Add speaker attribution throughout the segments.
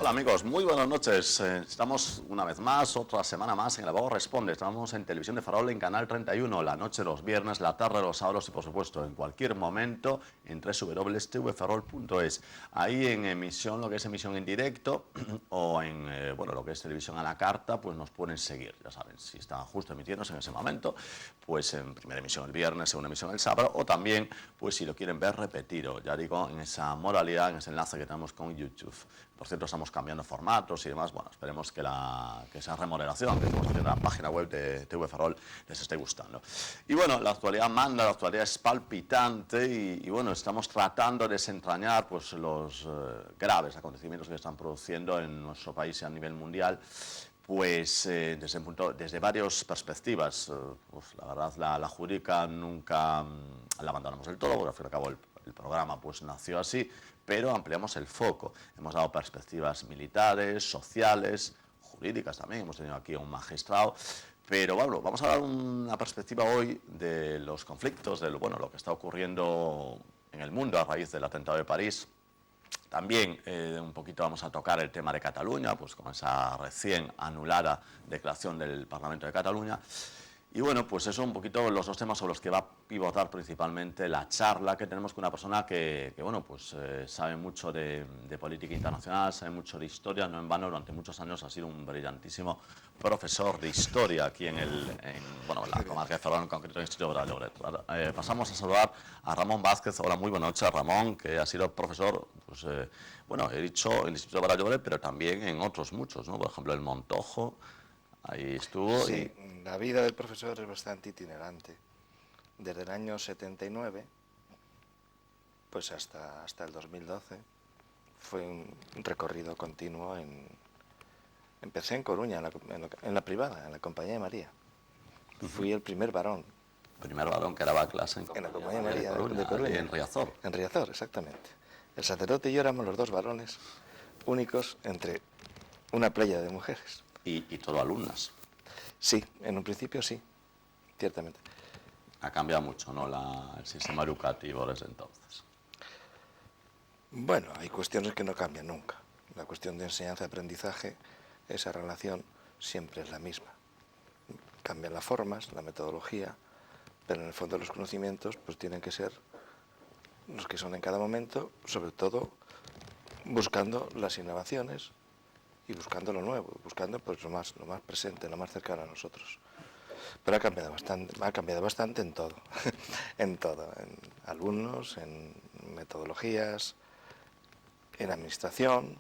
Speaker 1: Hola amigos, muy buenas noches. Estamos una vez más, otra semana más en El Abogado Responde. Estamos en Televisión de Farol en Canal 31, la noche los viernes, la tarde los sábados y por supuesto en cualquier momento en www.tvfarol.es. Ahí en emisión, lo que es emisión en directo o en bueno, lo que es televisión a la carta, pues nos pueden seguir. Ya saben, si está justo emitiéndose en ese momento, pues en primera emisión el viernes, segunda emisión el sábado, o también, pues si lo quieren ver repetido, ya digo, en esa modalidad, en ese enlace que tenemos con YouTube. Por cierto, estamos cambiando formatos y demás. Bueno, esperemos que esa remuneración que estamos haciendo en la página web de TV Farol les esté gustando. Y bueno, la actualidad manda, la actualidad es palpitante y bueno, estamos tratando de desentrañar pues, los graves acontecimientos que se están produciendo en nuestro país y a nivel mundial. Pues desde varias perspectivas. Pues, la verdad, la jurídica nunca la abandonamos del todo, porque al fin y al cabo el programa pues nació así, pero ampliamos el foco. Hemos dado perspectivas militares, sociales, jurídicas también. Hemos tenido aquí a un magistrado. Pero bueno, vamos a dar una perspectiva hoy de los conflictos, de lo que está ocurriendo en el mundo a raíz del atentado de París. También un poquito vamos a tocar el tema de Cataluña, pues con esa recién anulada declaración del Parlamento de Cataluña. Y bueno, pues eso un poquito los dos temas sobre los que va a pivotar principalmente la charla que tenemos con una persona que bueno, pues sabe mucho de política internacional, sabe mucho de historia. No en vano, durante muchos años ha sido un brillantísimo profesor de historia aquí en la comarca de Ferrol, en concreto en el Instituto de Lloret. Pasamos a saludar a Ramón Vázquez. Hola, muy buenas noches, Ramón, que ha sido profesor, pues he dicho en el Instituto de Lloret, pero también en otros muchos, ¿no? Por ejemplo, el Montojo. Ahí estuvo.
Speaker 2: Sí, la vida del profesor es bastante itinerante. Desde el año 79, pues hasta el 2012, fue un recorrido continuo Empecé en Coruña, en la privada, en la Compañía de María. Fui el primer varón.
Speaker 1: Primer varón que daba clase
Speaker 2: en la Compañía de María de Coruña.
Speaker 1: En Riazor.
Speaker 2: En Riazor, exactamente. El sacerdote y yo éramos los dos varones únicos entre una playa de mujeres.
Speaker 1: Y todo alumnas.
Speaker 2: Sí, en un principio sí, ciertamente.
Speaker 1: Ha cambiado mucho, ¿no? El sistema educativo desde entonces.
Speaker 2: Bueno, hay cuestiones que no cambian nunca. La cuestión de enseñanza-aprendizaje, esa relación siempre es la misma. Cambian las formas, la metodología, pero en el fondo los conocimientos pues tienen que ser los que son en cada momento, sobre todo buscando las innovaciones y buscando lo nuevo, buscando pues lo más presente, lo más cercano a nosotros. Pero ha cambiado bastante en todo, en alumnos, en metodologías, en administración,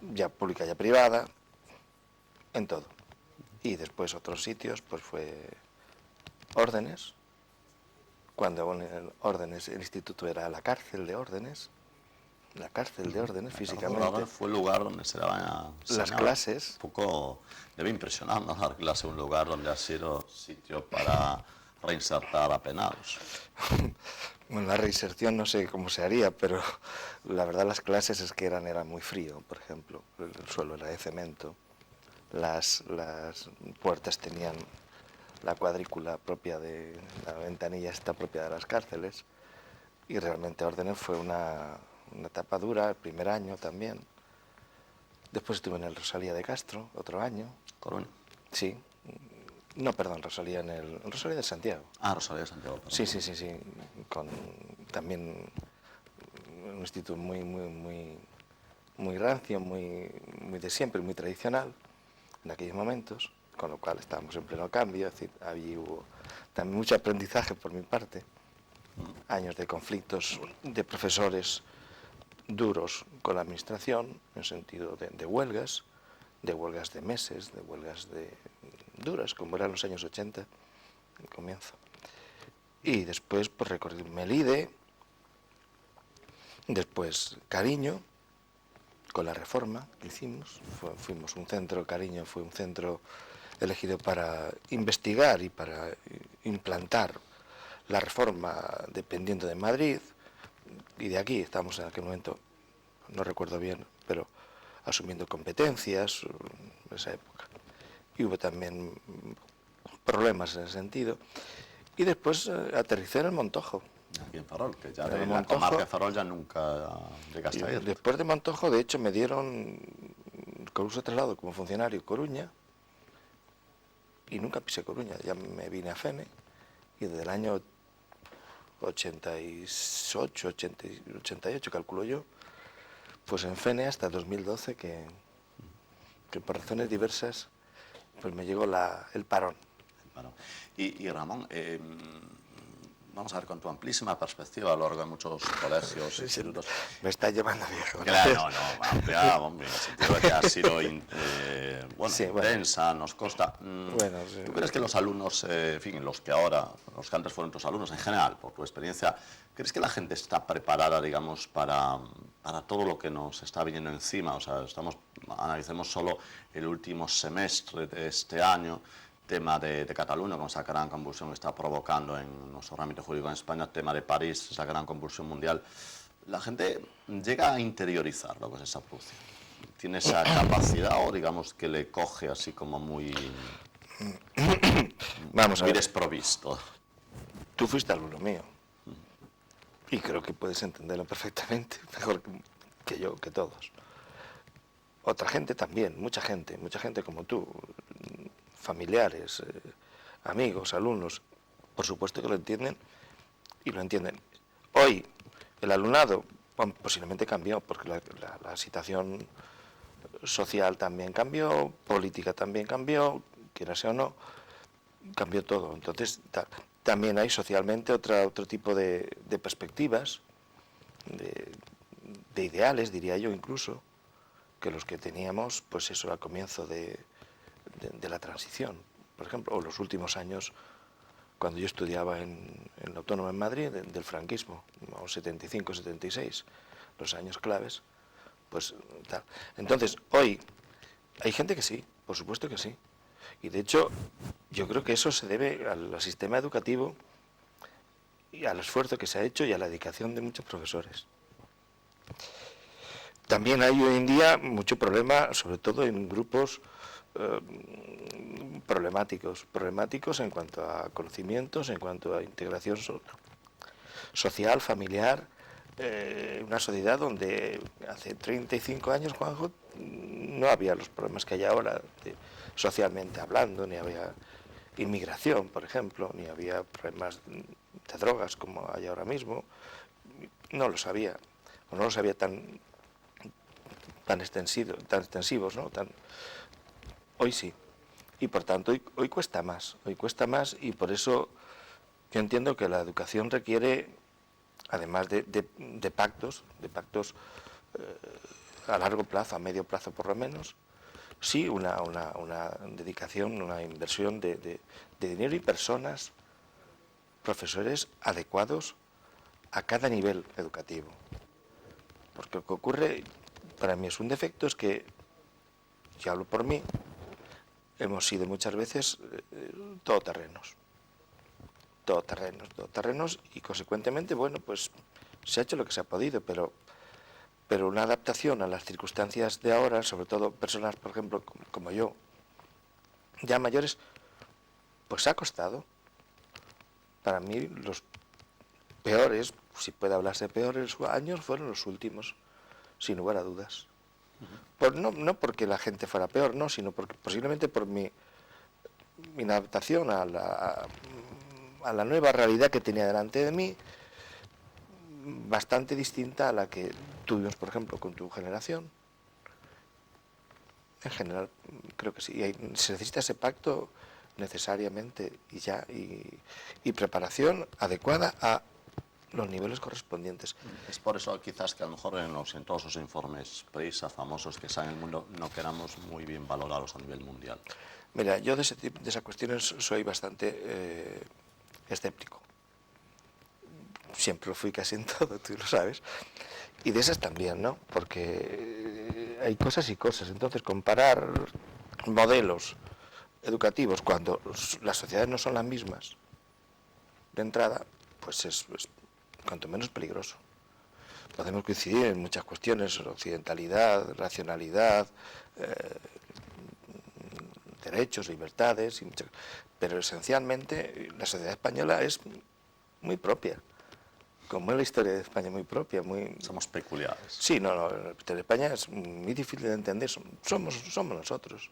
Speaker 2: ya pública, ya privada, en todo. Y después otros sitios, pues fue órdenes, cuando en órdenes el instituto era la cárcel de órdenes, físicamente.
Speaker 1: Fue el lugar donde se daban
Speaker 2: las clases.
Speaker 1: Un poco debe impresionar, ¿no? Dar clase en un lugar donde ha sido sitio para reinsertar a penados.
Speaker 2: Bueno, la reinserción no sé cómo se haría, pero la verdad las clases es que era muy frío, por ejemplo. El suelo era de cemento, las puertas tenían la cuadrícula propia de la ventanilla esta propia de las cárceles, y realmente órdenes fue una etapa dura, el primer año también. Después estuve en el Rosalía de Castro, otro año.
Speaker 1: ¿Coruña?
Speaker 2: Sí. No, perdón, Rosalía en el Rosalía de Santiago.
Speaker 1: Ah, Rosalía de Santiago, perdón.
Speaker 2: Sí. Con también un instituto muy rancio, muy de siempre, muy tradicional en aquellos momentos, con lo cual estábamos en pleno cambio. Es decir, allí hubo también mucho aprendizaje por mi parte, años de conflictos de profesores duros con la administración, en sentido de huelgas de meses, de huelgas duras, como eran los años 80, el comienzo. Y después pues recorrí Melide, después Cariño, con la reforma que hicimos. Fuimos un centro, Cariño fue un centro elegido para investigar y para implantar la reforma dependiendo de Madrid, y de aquí estamos en aquel momento, no recuerdo bien, pero asumiendo competencias en esa época. Y hubo también problemas en ese sentido. Y después aterricé en el Montojo.
Speaker 1: Aquí en Ferrol, que ya
Speaker 2: En
Speaker 1: de
Speaker 2: el
Speaker 1: la
Speaker 2: Montojo,
Speaker 1: comarca de Ferrol ya nunca llegaste a ir.
Speaker 2: después de Montojo, de hecho, me dieron curso de traslado como funcionario Coruña y nunca pisé Coruña. Ya me vine a Fene y desde el año 88, 88, calculo yo, pues en Fene hasta 2012 que por razones diversas pues me llegó el parón.
Speaker 1: Bueno, y Ramón, vamos a ver, con tu amplísima perspectiva a lo largo de muchos colegios, institutos...
Speaker 2: Me está llevando viejo.
Speaker 1: Claro, no, amplia, hombre, en el sentido de que ha sido
Speaker 2: Sí,
Speaker 1: intensa, nos consta.
Speaker 2: Bueno, sí.
Speaker 1: ¿Tú crees que los alumnos, en fin, los que antes fueron tus alumnos en general, por tu experiencia, crees que la gente está preparada, digamos, para todo lo que nos está viniendo encima? O sea, analicemos solo el último semestre de este año, tema de Cataluña, con esa gran convulsión que está provocando en nuestro ámbito jurídico en España, tema de París, esa gran convulsión mundial. La gente llega a interiorizar lo que es esa producción. ¿Tiene esa capacidad o digamos que le coge así como muy desprovisto?
Speaker 2: Tú fuiste alumno mío y creo que puedes entenderlo perfectamente, mejor que yo, que todos. Otra gente también, mucha gente como tú, familiares, amigos, alumnos, por supuesto que lo entienden y lo entienden. Hoy el alumnado posiblemente cambió porque la situación social también cambió, política también cambió, quiera sea o no, cambió todo. Entonces también hay socialmente otro tipo de perspectivas, de ideales, diría yo incluso, que los que teníamos, pues eso, al comienzo de la transición, por ejemplo, o los últimos años, cuando yo estudiaba en la Autónoma en Madrid, del franquismo, 75, 76, los años claves, pues tal. Entonces, hoy hay gente que sí, por supuesto que sí. Y de hecho, yo creo que eso se debe al sistema educativo y al esfuerzo que se ha hecho y a la dedicación de muchos profesores. También hay hoy en día mucho problema, sobre todo en grupos problemáticos en cuanto a conocimientos, en cuanto a integración social, familiar, una sociedad donde hace 35 años, Juanjo, no había los problemas que hay ahora, socialmente hablando, ni había inmigración, por ejemplo, ni había problemas de drogas como hay ahora mismo. No los había, o no los había tan extensivos, ¿no? Hoy sí. Y por tanto, hoy cuesta más y por eso yo entiendo que la educación requiere, además de pactos a largo plazo, a medio plazo por lo menos, sí una dedicación, una inversión de dinero y personas, profesores adecuados a cada nivel educativo. Porque lo que ocurre, para mí es un defecto, es que, yo hablo por mí, hemos sido muchas veces todoterrenos y consecuentemente, bueno, pues se ha hecho lo que se ha podido, pero una adaptación a las circunstancias de ahora, sobre todo personas, por ejemplo, como yo, ya mayores, pues ha costado. Para mí los peores, si puede hablarse de peores años, fueron los últimos, sin lugar a dudas. No porque la gente fuera peor, no, sino porque posiblemente por mi inadaptación a la nueva realidad que tenía delante de mí, bastante distinta a la que tuvimos, por ejemplo, con tu generación. En general, creo que sí. Se necesita ese pacto necesariamente y preparación adecuada a los niveles correspondientes.
Speaker 1: Es por eso quizás que a lo mejor en todos esos informes PRISA famosos que salen en el mundo no quedamos muy bien valorados a nivel mundial.
Speaker 2: Mira, yo de esas cuestiones soy bastante escéptico. Siempre lo fui casi en todo, tú lo sabes. Y de esas también, ¿no? Porque hay cosas y cosas. Entonces, comparar modelos educativos cuando las sociedades no son las mismas de entrada, pues es cuanto menos peligroso. podemos coincidir en muchas cuestiones, occidentalidad, racionalidad, derechos, libertades, pero esencialmente la sociedad española es muy propia, como es la historia de España, muy propia, muy...
Speaker 1: Somos peculiares.
Speaker 2: Sí, no, la historia de España es muy difícil de entender, somos nosotros.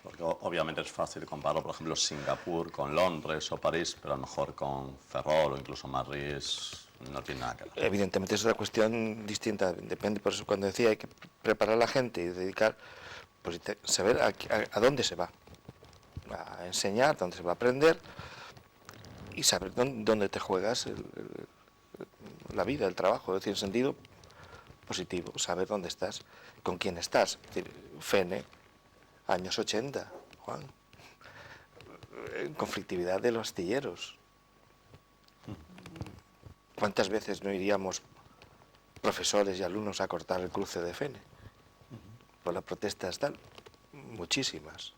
Speaker 1: Porque obviamente es fácil comparar, por ejemplo, Singapur con Londres o París, pero a lo mejor con Ferrol o incluso Madrid no tiene nada que ver.
Speaker 2: Evidentemente es una cuestión distinta, depende, por eso cuando decía hay que preparar a la gente y dedicar, pues saber a dónde se va, a enseñar, dónde se va a aprender y saber dónde te juegas la vida, el trabajo, es decir, en sentido positivo, saber dónde estás, con quién estás. Es decir, Fene, años 80, Juan, conflictividad de los astilleros. ¿Cuántas veces no iríamos profesores y alumnos a cortar el cruce de Fene? Por las protestas tal, muchísimas.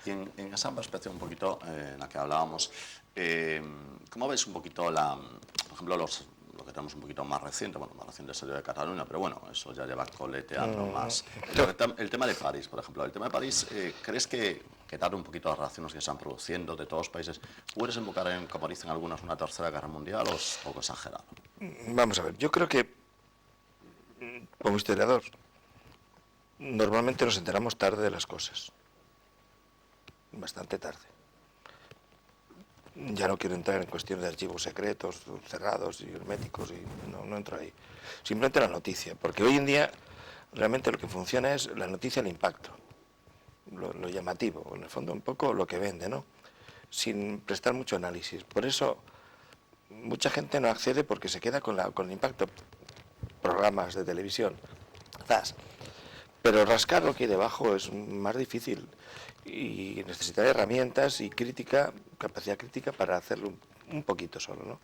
Speaker 1: Y en esa perspectiva un poquito en la que hablábamos, ¿cómo veis un poquito por ejemplo, lo que tenemos un poquito más reciente, bueno, más reciente es el de Cataluña, pero bueno, eso ya lleva coleteando más. El tema de París, por ejemplo, el tema de París, ¿crees que dado un poquito las reacciones que se están produciendo de todos los países, puede desembocar en, como dicen algunos, una tercera guerra mundial o es poco exagerado?
Speaker 2: Vamos a ver, yo creo que, como historiador, normalmente nos enteramos tarde de las cosas. Bastante tarde. Ya no quiero entrar en cuestiones de archivos secretos, cerrados y herméticos, y no entro ahí. Simplemente la noticia, porque hoy en día realmente lo que funciona es la noticia, el impacto, lo llamativo, en el fondo un poco lo que vende, ¿no? Sin prestar mucho análisis. Por eso mucha gente no accede porque se queda con el impacto. Programas de televisión, pero rascar lo que hay debajo es más difícil y necesitar herramientas y capacidad crítica para hacerlo un poquito solo, ¿no?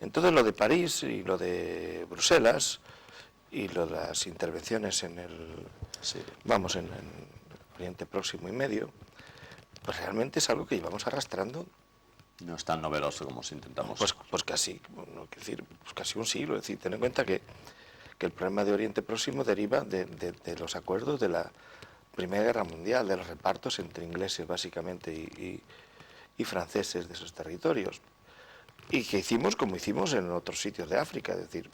Speaker 2: Entonces lo de París y lo de Bruselas y lo de las intervenciones en el Oriente Próximo y Medio, pues realmente es algo que llevamos arrastrando.
Speaker 1: No es tan novedoso como si intentamos.
Speaker 2: Pues casi, no quiero decir, pues casi un siglo. Es decir, ten en cuenta que el problema de Oriente Próximo deriva de los acuerdos de la Primera Guerra Mundial, de los repartos entre ingleses básicamente y franceses de esos territorios. Y que hicimos como hicimos en otros sitios de África, es decir,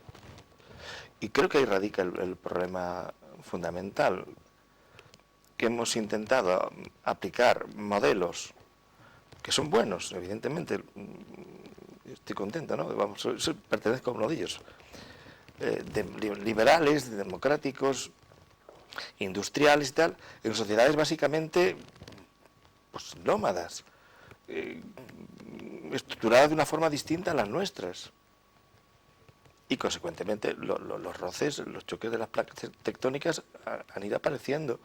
Speaker 2: y creo que ahí radica el problema fundamental, que hemos intentado aplicar modelos que son buenos, evidentemente, estoy contento, ¿no? Vamos, pertenezco a uno de ellos, liberales, democráticos, industriales y tal, en sociedades básicamente pues nómadas, estructuradas de una forma distinta a las nuestras. Y consecuentemente los roces, los choques de las placas tectónicas han ido apareciendo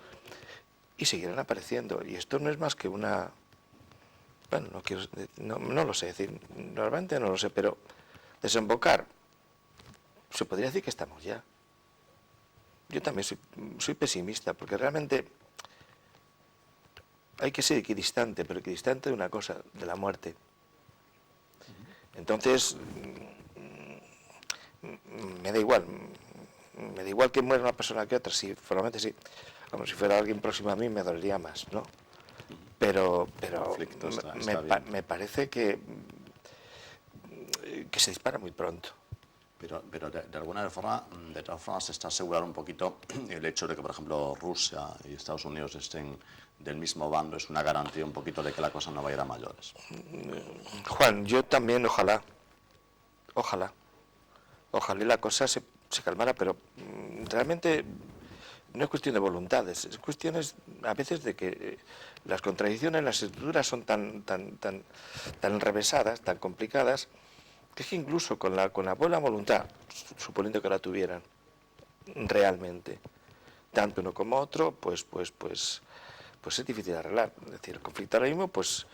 Speaker 2: y seguirán apareciendo. Y esto no es más que una... Bueno, no lo sé, decir, normalmente no lo sé, pero desembocar, se podría decir que estamos ya. Yo también soy pesimista, porque realmente hay que ser equidistante, pero equidistante de una cosa, de la muerte. Entonces, me da igual que muera una persona que otra, sí, formalmente sí. Como si fuera alguien próximo a mí me dolería más, ¿no? Pero me parece que se dispara muy pronto.
Speaker 1: Pero de alguna forma, de todas formas, se está asegurando un poquito el hecho de que, por ejemplo, Rusia y Estados Unidos estén del mismo bando, es una garantía un poquito de que la cosa no va a ir a mayores.
Speaker 2: Juan, yo también, ojalá la cosa se calmara, pero realmente no es cuestión de voluntades, es cuestión a veces de que las contradicciones, las estructuras son tan enrevesadas, tan complicadas, que es que incluso con la buena voluntad, suponiendo que la tuvieran realmente, tanto uno como otro, pues es difícil de arreglar. Es decir, el conflicto ahora mismo, pues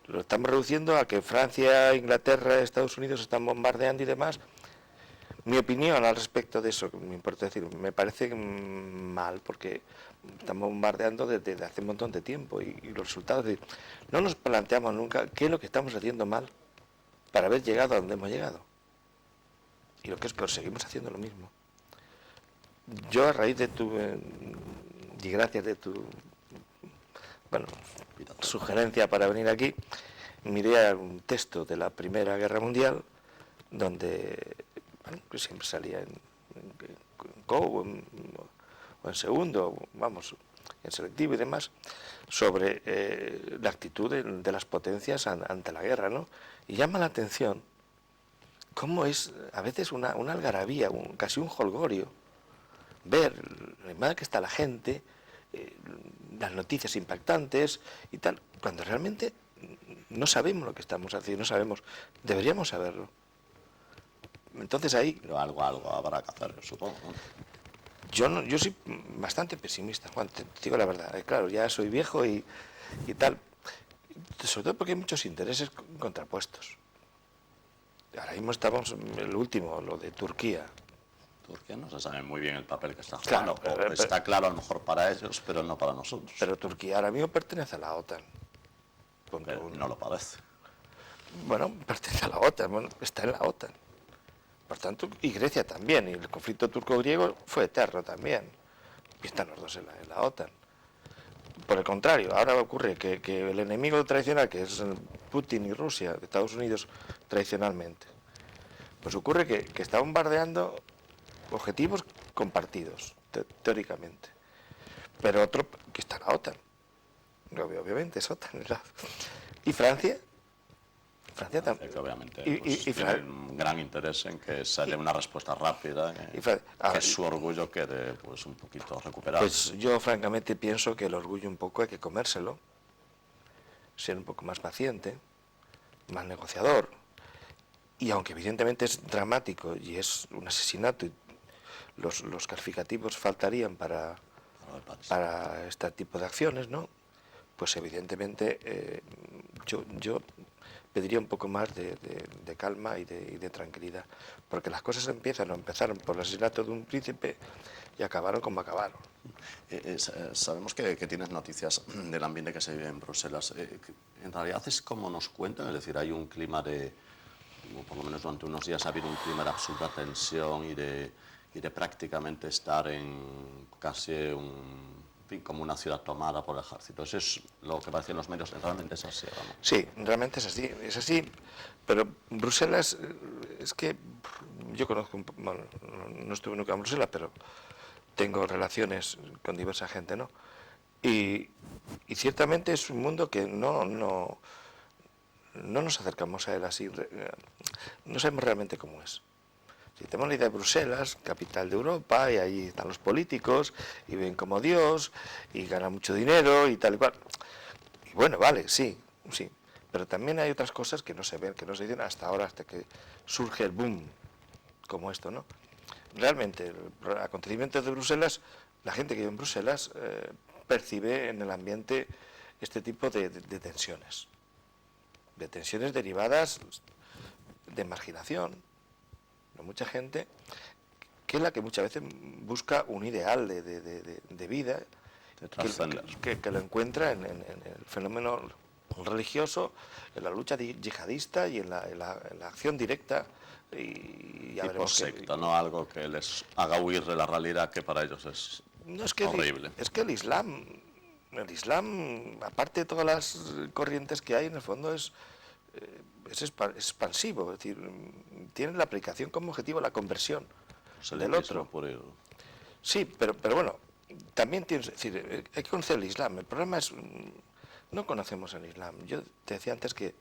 Speaker 2: lo estamos reduciendo a que Francia, Inglaterra, Estados Unidos están bombardeando y demás. Mi opinión al respecto de eso, me importa decir, me parece mal, porque estamos bombardeando desde hace un montón de tiempo y los resultados no nos planteamos nunca qué es lo que estamos haciendo mal para haber llegado a donde hemos llegado. Y lo que es peor, seguimos haciendo lo mismo. Yo, a raíz de tu, y gracias de tu, bueno, sugerencia para venir aquí, miré un texto de la Primera Guerra Mundial, donde, bueno, que siempre salía en Go o en segundo, vamos, en selectivo y demás, sobre la actitud de las potencias ante la guerra, ¿no? Y llama la atención cómo es a veces una algarabía, casi un jolgorio, ver lo mal que está la gente, las noticias impactantes y tal, cuando realmente no sabemos lo que estamos haciendo, no sabemos, deberíamos saberlo. Entonces ahí...
Speaker 1: Pero algo habrá que hacer, supongo, ¿no?
Speaker 2: Yo soy bastante pesimista, Juan, te digo la verdad. Claro, ya soy viejo y tal, sobre todo porque hay muchos intereses contrapuestos. Ahora mismo estamos en el último, lo de Turquía.
Speaker 1: Turquía no se sabe muy bien el papel que está jugando.
Speaker 2: Claro,
Speaker 1: O está claro a lo mejor para ellos, pero no para nosotros.
Speaker 2: Pero Turquía ahora mismo pertenece a la OTAN.
Speaker 1: Pero no lo parece.
Speaker 2: Bueno, pertenece a la OTAN, bueno, está en la OTAN. Por tanto, y Grecia también, y el conflicto turco-griego fue eterno también. Y están los dos en la OTAN. Por el contrario, ahora ocurre que el enemigo tradicional, que es Putin y Rusia, Estados Unidos tradicionalmente, pues ocurre que está bombardeando objetivos compartidos, teóricamente. Pero otro que está en la OTAN. Obviamente es OTAN. ¿Y Francia? Francia también.
Speaker 1: Que obviamente tiene un gran interés en que se dé una respuesta rápida, que su orgullo quede pues un poquito recuperado.
Speaker 2: Pues yo francamente pienso que el orgullo un poco hay que comérselo, ser un poco más paciente, más negociador, y aunque evidentemente es dramático y es un asesinato y los calificativos faltarían para este tipo de acciones, ¿no? Pues evidentemente yo pediría un poco más de calma y de tranquilidad, porque las cosas empezaron por el asesinato de un príncipe y acabaron como acabaron.
Speaker 1: Sabemos que tienes noticias del ambiente que se vive en Bruselas. En realidad es como nos cuentan, es decir, hay un clima de, por lo menos durante unos días ha habido un clima de absoluta tensión y de prácticamente estar en casi como una ciudad tomada por el ejército. Eso es lo que parece en los medios, realmente es así, ¿no?
Speaker 2: Sí, realmente es así, pero Bruselas, es que yo conozco, bueno, no estuve nunca en Bruselas, pero tengo relaciones con diversa gente, ¿no? Y ciertamente es un mundo que no nos acercamos a él así, no sabemos realmente cómo es. Si tenemos la idea de Bruselas, capital de Europa, y ahí están los políticos, y ven como Dios, y ganan mucho dinero, y tal y cual. Y bueno, vale, sí, pero también hay otras cosas que no se ven, que no se dicen hasta ahora, hasta que surge el boom, como esto, ¿no? Realmente, el acontecimiento de Bruselas, la gente que vive en Bruselas percibe en el ambiente este tipo de tensiones derivadas de marginación, de mucha gente, que es la que muchas veces busca un ideal de vida, que lo encuentra en el fenómeno religioso, en la lucha yihadista y en la acción directa. Y ya veremos
Speaker 1: secta, no algo que les haga huir de la realidad que para ellos es horrible.
Speaker 2: Es que el Islam, aparte de todas las corrientes que hay, en el fondo es expansivo, es decir, tiene la aplicación como objetivo la conversión del otro. Sí, pero bueno, también tienes, es decir, hay que conocer el Islam. El problema es, no conocemos el Islam. Yo te decía antes que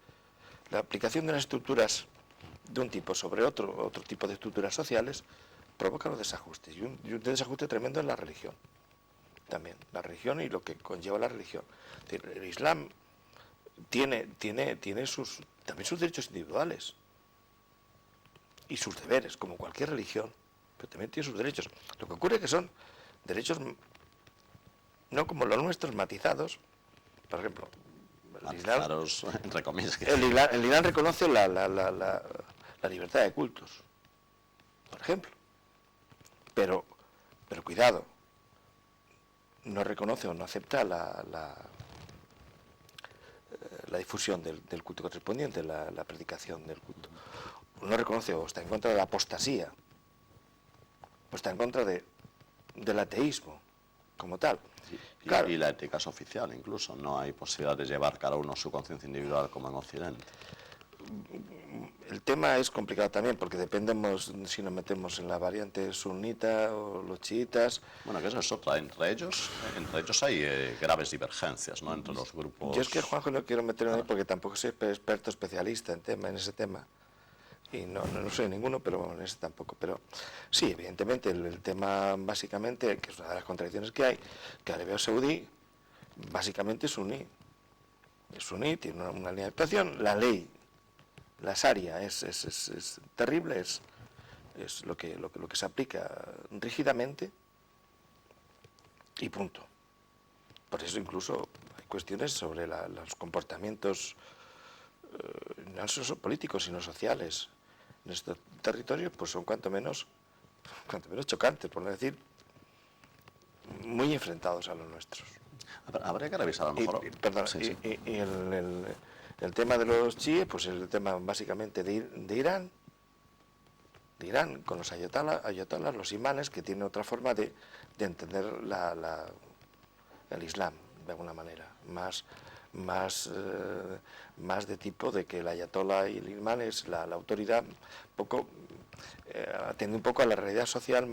Speaker 2: la aplicación de unas estructuras de un tipo sobre otro tipo de estructuras sociales provoca los desajustes, y un desajuste tremendo en la religión. También, la religión y lo que conlleva la religión. Es decir, el Islam tiene también sus derechos individuales y sus deberes, como cualquier religión, pero también tiene sus derechos. Lo que ocurre es que son derechos no como los nuestros, matizados. Por ejemplo, el Islam reconoce la libertad de cultos, por ejemplo, pero cuidado, no reconoce o no acepta la difusión del culto correspondiente, la predicación del culto. no reconoce o está en contra de la apostasía, o está en contra del ateísmo como tal. Claro,
Speaker 1: Y la ética es oficial incluso, no hay posibilidad de llevar cada uno su conciencia individual como en Occidente.
Speaker 2: el tema es complicado también porque dependemos si nos metemos en la variante sunita o los chiitas.
Speaker 1: Bueno, que eso es otra. Entre ellos hay graves divergencias, ¿no? Entre los grupos.
Speaker 2: Yo es que, Juanjo, no quiero meterme ahí porque tampoco soy experto especialista en ese tema. Y no soy ninguno, pero bueno, en ese tampoco. Pero sí, evidentemente, el tema básicamente, que es una de las contradicciones que hay, que Arabia Saudí básicamente es suní. Es suní, tiene una línea de actuación, la ley, la Sharia es terrible, es lo que se aplica rígidamente y punto. Por eso incluso hay cuestiones sobre los comportamientos no solo políticos sino sociales en estos territorios, pues son cuanto menos chocantes, por no decir muy enfrentados a los nuestros.
Speaker 1: Habría que revisar a lo mejor.
Speaker 2: Y el tema de los chiíes, pues es el tema básicamente de Irán con los ayatolás, los imanes, que tienen otra forma de entender el Islam, de alguna manera, más de tipo de que el ayatolá y el imán es la autoridad, atiende un poco a la realidad social,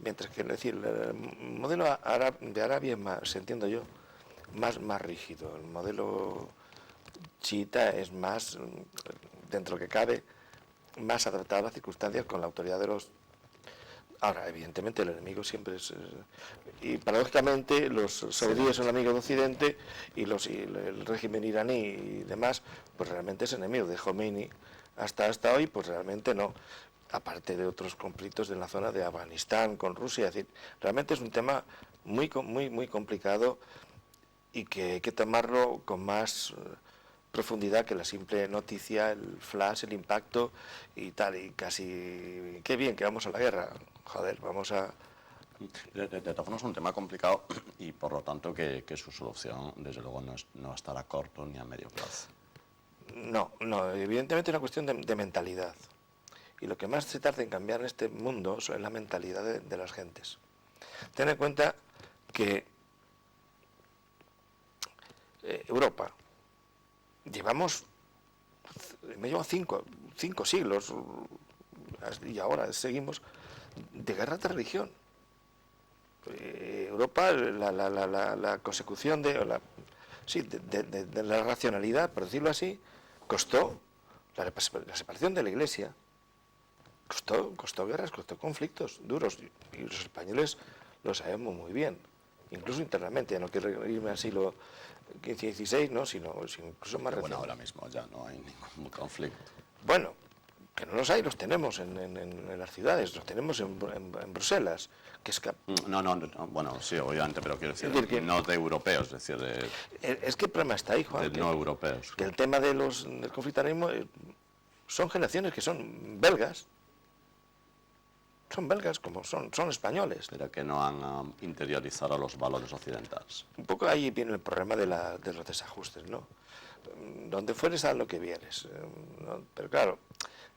Speaker 2: mientras que, es decir, el modelo de Arabia es más, entiendo yo, más rígido. El modelo chiita es más, dentro que cabe, más adaptado a las circunstancias con la autoridad de los... Ahora, evidentemente, el enemigo siempre es... y paradójicamente, los saudíes son amigos de Occidente y el régimen iraní y demás, pues realmente es enemigo de Khomeini. Hasta hoy, pues realmente no. Aparte de otros conflictos en la zona de Afganistán con Rusia. Es decir, realmente es un tema muy complicado y que hay que tomarlo con más profundidad que la simple noticia, el flash, el impacto y tal, y casi, qué bien que vamos a la guerra, joder, vamos a...
Speaker 1: De todas formas es un tema complicado y por lo tanto que su solución desde luego no estará a corto ni a medio plazo.
Speaker 2: No, evidentemente es una cuestión de mentalidad. Y lo que más se tarda en cambiar en este mundo es la mentalidad de las gentes. Ten en cuenta que Europa, me llevo cinco siglos, y ahora seguimos, de guerra de religión. Europa, la consecución de la racionalidad, por decirlo así, costó la separación de la Iglesia. Costó guerras, costó conflictos duros, y los españoles lo sabemos muy bien, incluso internamente, no quiero irme al siglo XV y XVI, ¿no? sino incluso más reciente.
Speaker 1: Bueno, ahora mismo ya no hay ningún conflicto.
Speaker 2: Bueno, que no los hay, los tenemos en las ciudades, los tenemos en Bruselas, que es...
Speaker 1: No, bueno, sí, obviamente, pero quiero decir,
Speaker 2: que
Speaker 1: no de europeos, es decir,
Speaker 2: es que el problema está ahí, Juan,
Speaker 1: de no europeos.
Speaker 2: Que el tema del conflicto ahora mismo son generaciones que son belgas, como son españoles.
Speaker 1: Pero que no han interiorizado los valores occidentales.
Speaker 2: Un poco ahí viene el problema de los desajustes, ¿no? Donde fueres a lo que vienes, ¿no? Pero claro,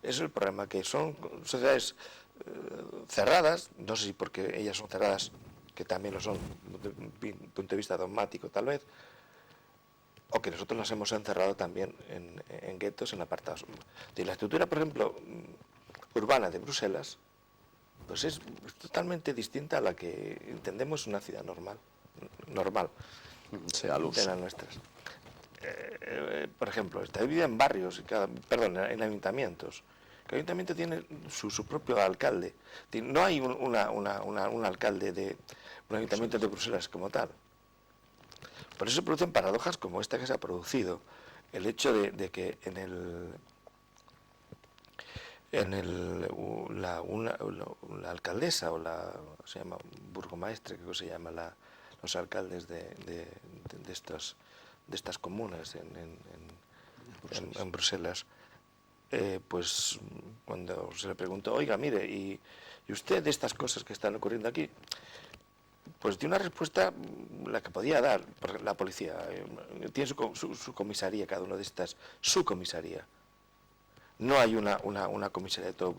Speaker 2: ese es el problema, que son sociedades cerradas, no sé si porque ellas son cerradas, que también lo son desde un punto de vista dogmático tal vez, o que nosotros las hemos encerrado también en guetos, en apartados. De la estructura, por ejemplo, urbana de Bruselas, pues es totalmente distinta a la que entendemos una ciudad normal
Speaker 1: Sea luz.
Speaker 2: de las nuestras. Por ejemplo, está dividida en barrios, en ayuntamientos. Cada ayuntamiento tiene su propio alcalde. No hay un alcalde de un ayuntamiento de Bruselas como tal. Por eso se producen paradojas como esta que se ha producido. El hecho de que la alcaldesa se llama burgomaestre, creo que se llama los alcaldes de estas comunas en Bruselas, pues cuando se le preguntó, oiga, mire, ¿y usted de estas cosas que están ocurriendo aquí? Pues dio una respuesta la que podía dar la policía. Tiene su comisaría, cada uno de estas, su comisaría. No hay una comisaría de todo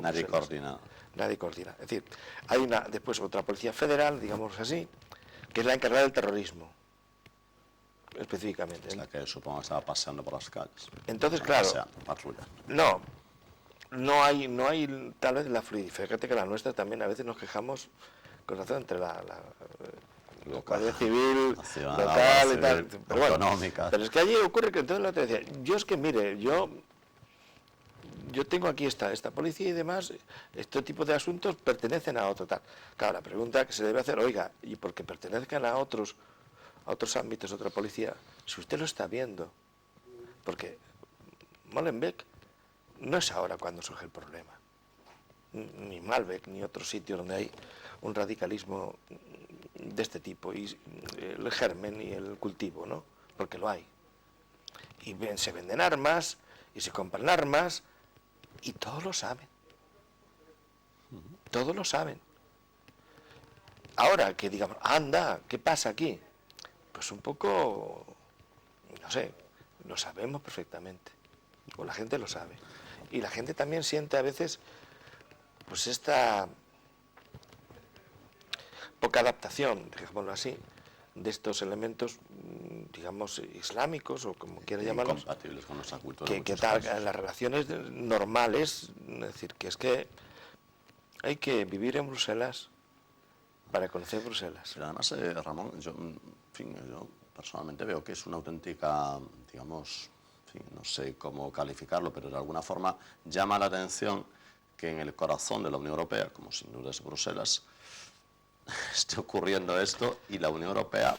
Speaker 1: Nadie
Speaker 2: Bruselas.
Speaker 1: coordina.
Speaker 2: Nadie coordina. Es decir, hay después otra policía federal, digamos así, que es la encargada del terrorismo, específicamente.
Speaker 1: Es la que supongo que estaba paseando por las calles.
Speaker 2: Entonces,
Speaker 1: Bueno,
Speaker 2: claro,
Speaker 1: paseando, patrulla.
Speaker 2: no hay tal vez la fluidez. Fíjate que la nuestra también a veces nos quejamos con razón entre la Guardia Civil
Speaker 1: Nacional,
Speaker 2: local y
Speaker 1: civil,
Speaker 2: tal. Pero bueno,
Speaker 1: autonómica.
Speaker 2: pero es que allí ocurre que entonces lo que te decía, yo es que mire, yo tengo aquí esta policía y demás, este tipo de asuntos pertenecen a otro tal. Claro, la pregunta que se debe hacer, oiga, y porque pertenezcan a otros ámbitos, otra policía, si usted lo está viendo, porque Molenbeek no es ahora cuando surge el problema, ni Malbec, ni otro sitio donde hay un radicalismo de este tipo, y el germen y el cultivo, ¿no? Porque lo hay. Y se venden armas, y se compran armas, y todos lo saben. Todos lo saben. Ahora que digamos, anda, ¿qué pasa aquí? Pues un poco, no sé, lo sabemos perfectamente. O la gente lo sabe. Y la gente también siente a veces, pues esta poca adaptación, digámoslo así, de estos elementos, digamos, islámicos o como quiera llamarlos,
Speaker 1: Incompatibles con nuestra cultura.
Speaker 2: que tal, las relaciones normales, es decir, que es que hay que vivir en Bruselas para conocer Bruselas.
Speaker 1: Pero además, Ramón, yo personalmente veo que es una auténtica, digamos, no sé cómo calificarlo, pero de alguna forma llama la atención que en el corazón de la Unión Europea, como sin duda es Bruselas, esté ocurriendo esto y la Unión Europea,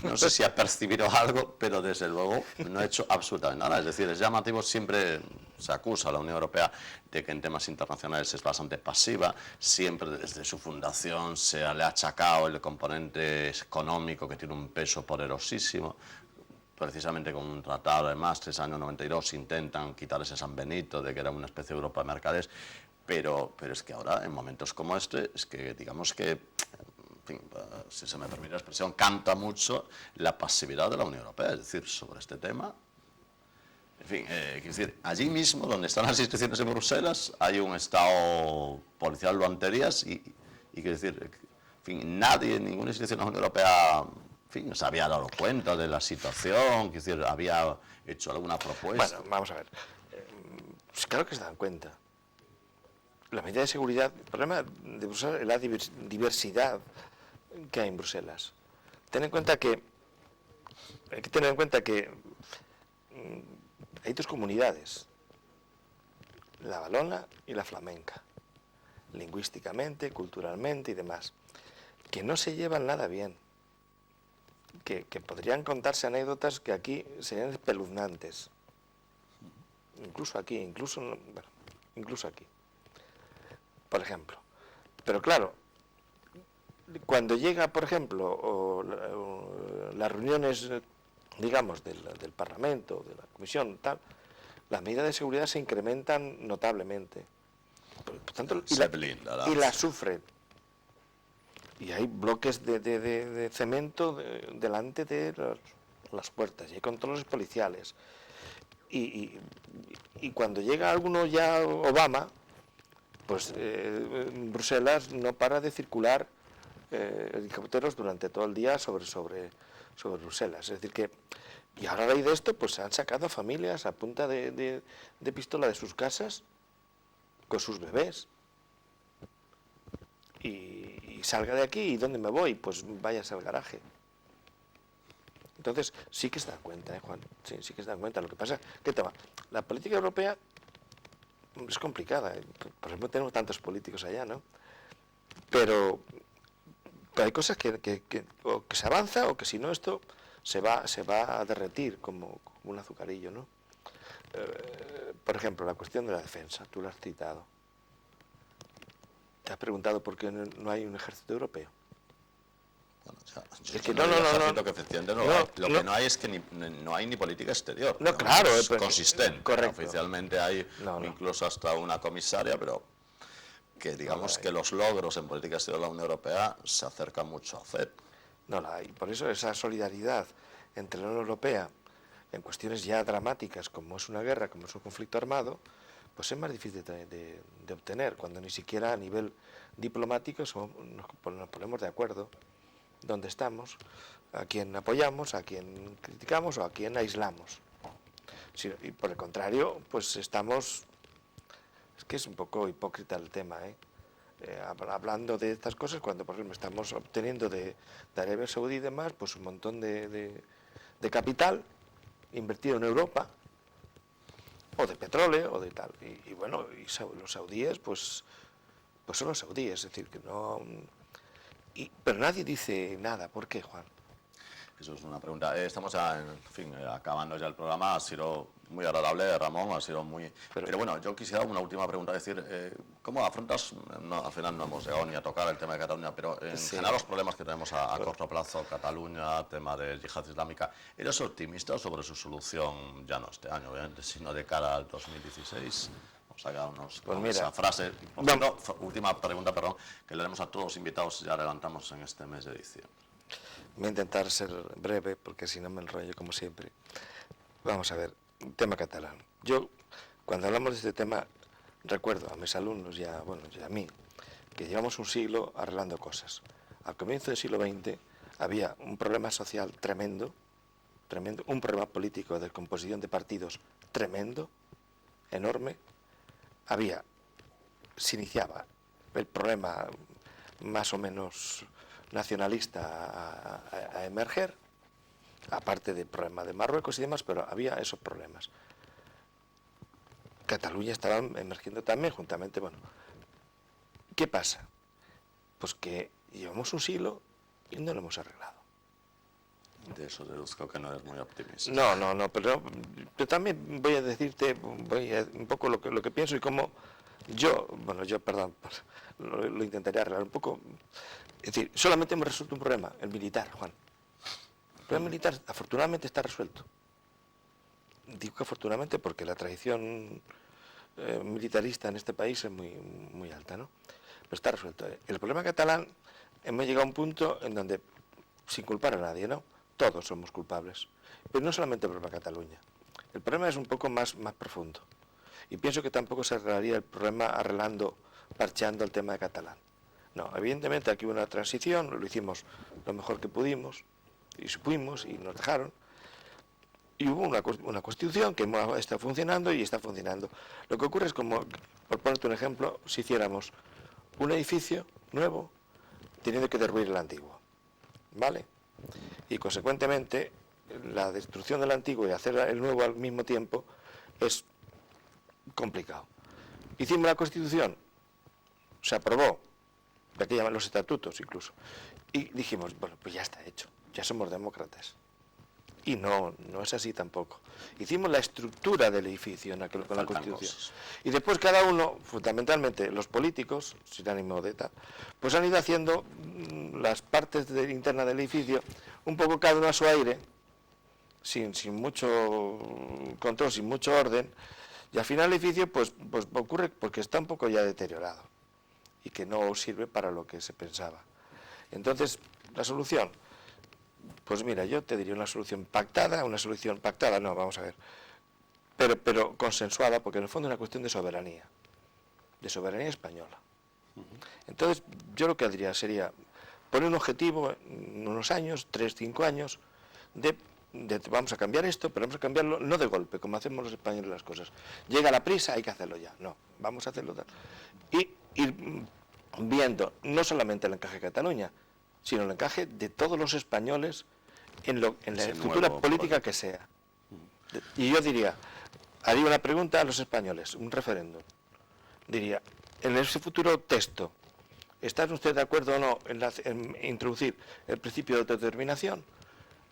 Speaker 1: no sé si ha percibido algo, pero desde luego no ha hecho absolutamente nada. Es decir, es llamativo, siempre se acusa a la Unión Europea de que en temas internacionales es bastante pasiva, siempre desde su fundación se le ha achacado el componente económico que tiene un peso poderosísimo. Precisamente con un tratado de Maastricht, año 92, intentan quitar ese San Benito de que era una especie de Europa de mercaderes, pero es que ahora, en momentos como este, es que digamos que, en fin, si se me permite la expresión, canta mucho la pasividad de la Unión Europea, es decir, sobre este tema. En fin, quiero decir, allí mismo, donde están las instituciones de Bruselas, hay un estado policial lo anterias y quiero decir, en fin, nadie, ninguna institución de la Unión Europea, en fin, se había dado cuenta de la situación, quiero decir, había hecho alguna propuesta.
Speaker 2: Bueno, vamos a ver. Pues claro que se dan cuenta. La medida de seguridad, el problema de Bruselas es la diversidad que hay en Bruselas. Hay que tener en cuenta que hay dos comunidades, la valona y la flamenca, lingüísticamente, culturalmente y demás, que no se llevan nada bien, que podrían contarse anécdotas que aquí serían espeluznantes, incluso aquí, incluso aquí, por ejemplo. Pero claro, cuando llega, por ejemplo, las reuniones, digamos, del Parlamento, de la Comisión, tal, las medidas de seguridad se incrementan notablemente. Por tanto, y la sufren. Y hay bloques de cemento delante de las puertas, y hay controles policiales. Y cuando llega alguno ya, Obama, pues Bruselas no para de circular helicópteros durante todo el día sobre Bruselas. Es decir que, y ahora a raíz de esto, pues se han sacado familias a punta de pistola de sus casas con sus bebés. Y salga de aquí, ¿y dónde me voy? Pues váyase al garaje. Entonces, sí que se dan cuenta, Juan, sí que se dan cuenta. Lo que pasa, ¿qué tema? La política europea es complicada. Por ejemplo, tenemos tantos políticos allá, ¿no? Pero hay cosas que o que se avanza o que si no esto se va a derretir como un azucarillo, ¿no? Por ejemplo, la cuestión de la defensa, tú lo has citado. ¿Te has preguntado por qué no hay un ejército europeo?
Speaker 1: Bueno,
Speaker 2: es que
Speaker 1: no, que efectivamente no hay. Lo que no hay es que no hay ni política exterior.
Speaker 2: No, claro,
Speaker 1: es consistente.
Speaker 2: Correcto.
Speaker 1: Oficialmente hay incluso hasta una comisaria, pero que digamos que los logros en política exterior de la Unión Europea se acercan mucho a hacer.
Speaker 2: No la hay. Por eso esa solidaridad entre la Unión Europea en cuestiones ya dramáticas como es una guerra, como es un conflicto armado, pues es más difícil de obtener, cuando ni siquiera a nivel diplomático nos ponemos de acuerdo dónde estamos, a quién apoyamos, a quién criticamos o a quién aislamos. Sí, y por el contrario, pues estamos, es que es un poco hipócrita el tema, hablando de estas cosas, cuando por ejemplo estamos obteniendo de Arabia Saudí y demás, pues un montón de capital invertido en Europa, o de petróleo, o de tal. Y bueno, los saudíes, pues son los saudíes, es decir, que no... pero nadie dice nada. ¿Por qué, Juan?
Speaker 1: Eso es una pregunta. Estamos ya, en fin, acabando ya el programa. Ha sido muy agradable, Ramón, ha sido muy... Pero bueno, yo quisiera una última pregunta, decir, ¿cómo afrontas, al final no hemos llegado ni a tocar el tema de Cataluña, pero en general los problemas que tenemos a corto plazo, Cataluña, tema de yihad islámica, ¿eres optimista sobre su solución, ya no este año, obviamente, sino de cara al 2016? Vamos a quedarnos con esa frase. Por cierto, última pregunta, perdón, que le haremos a todos los invitados, ya adelantamos en este mes de diciembre.
Speaker 2: Voy a intentar ser breve, porque si no me enrollo como siempre. Vamos a ver, tema catalán. Yo, cuando hablamos de este tema, recuerdo a mis alumnos y a mí, que llevamos un siglo arreglando cosas. Al comienzo del siglo XX había un problema social tremendo, un problema político de composición de partidos tremendo, enorme. Se iniciaba el problema más o menos nacionalista a emerger, aparte del problema de Marruecos y demás, pero había esos problemas. Cataluña estaba emergiendo también juntamente. Bueno, ¿qué pasa? Pues que llevamos un siglo y no lo hemos arreglado.
Speaker 1: De eso deduzco que no eres muy optimista.
Speaker 2: No, pero también voy a decirte un poco lo que pienso y cómo perdón, lo intentaré arreglar un poco. Es decir, solamente hemos resuelto un problema, el militar, Juan. El problema militar, afortunadamente, está resuelto. Digo que afortunadamente porque la tradición militarista en este país es muy, muy alta, ¿no? Pero está resuelto. El problema catalán, hemos llegado a un punto en donde, sin culpar a nadie, ¿no? Todos somos culpables. Pero no solamente el problema de Cataluña. El problema es un poco más profundo. Y pienso que tampoco se arreglaría el problema parcheando el tema de catalán. No, evidentemente aquí hubo una transición, lo hicimos lo mejor que pudimos, y supimos, y nos dejaron. Y hubo una constitución que está funcionando y está funcionando. Lo que ocurre es como, por ponerte un ejemplo, si hiciéramos un edificio nuevo teniendo que derruir el antiguo, ¿vale? Y consecuentemente la destrucción del antiguo y hacer el nuevo al mismo tiempo es complicado. Hicimos la Constitución, se aprobó, de que llaman los estatutos incluso, y dijimos, bueno, pues ya está hecho, ya somos demócratas. Y no es así tampoco. Hicimos la estructura del edificio con la Constitución. Y después cada uno, fundamentalmente los políticos, sin ánimo de tal, pues han ido haciendo las partes internas del edificio, un poco cada uno a su aire, sin mucho control, sin mucho orden, y al final el edificio pues ocurre porque está un poco ya deteriorado y que no sirve para lo que se pensaba. Entonces, la solución, pues mira, yo te diría una solución pactada, no, vamos a ver, pero consensuada, porque en el fondo es una cuestión de soberanía española. Entonces, yo lo que diría sería poner un objetivo en unos años, 3, 5 años, vamos a cambiar esto, pero vamos a cambiarlo no de golpe, como hacemos los españoles las cosas. Llega la prisa, hay que hacerlo ya. No, vamos a hacerlo tal. Y ir viendo no solamente el encaje de Cataluña, sino el encaje de todos los españoles en la futura política que sea. Y yo haría una pregunta a los españoles, un referéndum. Diría, en ese futuro texto, ¿están ustedes de acuerdo o no en introducir el principio de autodeterminación?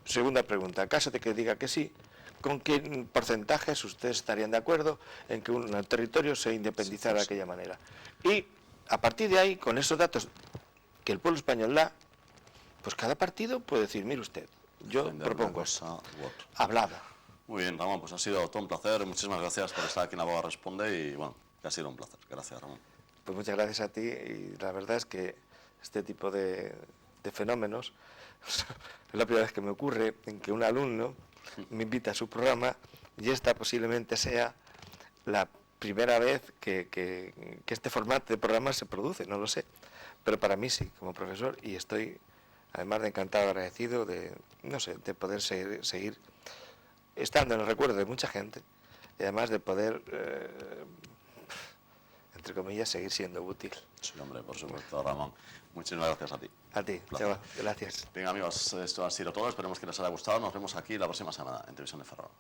Speaker 2: Segunda pregunta, caso de que diga que sí, ¿con qué porcentajes ustedes estarían de acuerdo en que un territorio se independizara de aquella manera? Y a partir de ahí, con esos datos que el pueblo español da, pues cada partido puede decir, mire usted, yo propongo eso, hablada.
Speaker 1: Muy bien, Ramón, pues ha sido todo un placer, muchísimas gracias por estar aquí en La Boga Responde y bueno, que ha sido un placer. Gracias, Ramón.
Speaker 2: Pues muchas gracias a ti y la verdad es que este tipo de fenómenos es la primera vez que me ocurre en que un alumno me invita a su programa y esta posiblemente sea la primera vez que este formato de programa se produce, no lo sé, pero para mí sí, como profesor, y estoy además de encantado, agradecido de, no sé, de poder seguir estando en el recuerdo de mucha gente y además de poder, entre comillas, seguir siendo útil.
Speaker 1: Sí, hombre, por supuesto, Ramón. Muchísimas gracias a ti.
Speaker 2: A ti, Chava, gracias.
Speaker 1: Venga, amigos, esto ha sido todo. Esperemos que les haya gustado. Nos vemos aquí la próxima semana en Televisión de Ferrol.